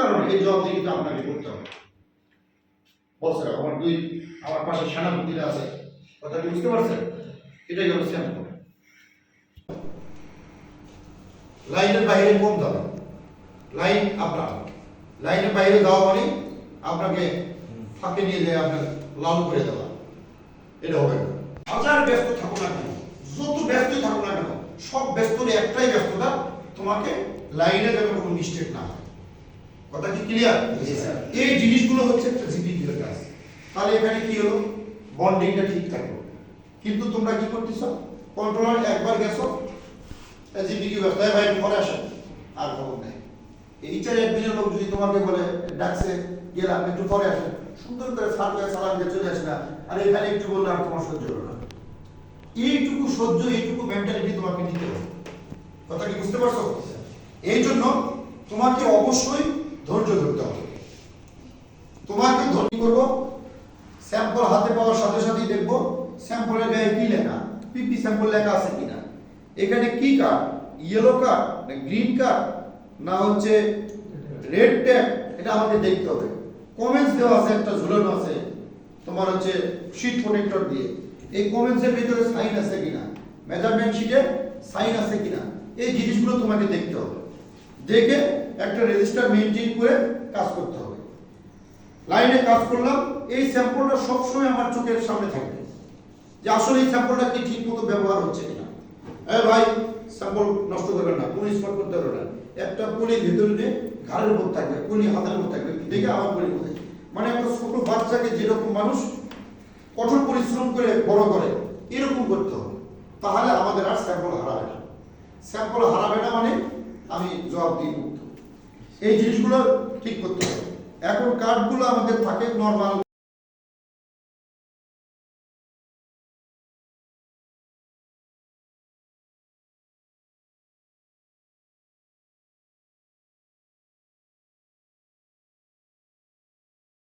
কারণে এই জবাবদিহিতা আপনাকে করতে হবে। বলছে আমার পাশে সেনাপতিরা আছে, কথা কি বুঝতে পারছেন? এটাই হলো স্যাম্পল। লাইনের বাইরে কম যাবে, লাইন আপনার লাইনের বাইরে যাওয়া মানে আপনাকে ফাঁকে নিয়ে যায় আপনার লাল করে দেওয়া, এটা হবে না। হাজার ব্যস্ত থাকুক না কেন, যত ব্যস্ত থাকুক না কেন, সব ব্যস্তর একটাই ব্যস্ততা, তোমাকে লাইনে যেন কোনো মিস্টেক না হয়। কথা কি ক্লিয়ার? এই জিনিসগুলো হচ্ছে একটা জিপির কাজ। তাহলে এখানে কি হলো, বন্ডিংটা ঠিক থাকলো। কিন্তু তোমরা কি করতেছ, কন্ট্রোলার একবার গেছো জিপি কি ব্যস্ত, ভাই পরে আসেন, আর খবর নেই। এইটার একদিনের লোক যদি তোমাকে বলে ডাকছে গেলাম একটু পরে আসেন, সুন্দর করে সালাম দিয়ে চলে আসে না, আর এখানে একটু বললে আর তোমার সহ্য হলো না। এইটুকু সহ্য, এইটুকু মেন্টালিটি তোমাকে নিতে হবে। কথা কি বুঝতে পারছো? এই জন্য তোমাকে অবশ্যই ধৈর্য ধরতে হবে। তোমাকে ধৈর্য করবো, স্যাম্পল হাতে পাওয়ার সাথে সাথেই দেখবো স্যাম্পলের গায়ে কি লেখা, পিপি স্যাম্পল লেখা আছে কিনা, এখানে কি কার্ড, ইয়েলো কার্ড না গ্রিন কার্ড না হচ্ছে রেড ট্যাগ, এটা আমাকে দেখতে হবে। কমেন্টস দেওয়া আছে, একটা ঝুলানো আছে তোমার হচ্ছে শীট প্রোটেক্টর দিয়ে, এই কমেন্টসের ভিতরে সাইন আছে কিনা, মেজারমেন্ট শিটে সাইন আছে কিনা, এই জিনিসগুলো তোমাকে দেখতে হবে। দেখে একটা রেজিস্টার মেইনটেইন করে কাজ করতে হবে। লাইনে কাজ করলাম, এই স্যাম্পলটা সবসময় আমার চোখের সামনে থাকবে যে আসলে এই স্যাম্পলটা কি ঠিক মতো ব্যবহার হচ্ছে কিনা। ভাই স্যাম্পল নষ্ট করবেন না, কোনো স্পট করতে পারবে না। একটা পলির ভেতরে ঘাড়ের উপর থাকবে, পলি হাতের উপর থাকবে, দেখে আমার পলি মধ্যে, মানে একটা ছোট বাচ্চাকে যেরকম মানুষ কঠোর পরিশ্রম করে বড় করে এরকম করতে হবে। তাহলে আমাদের আর স্যাম্পল হারাবে না। স্যাম্পল হারাবে না মানে আমি জবাব দিয়ে মুক্ত। এই জিনিসগুলো ঠিক করতে হবে। এখন কার্ডগুলো আমাদের থাকে নর্মাল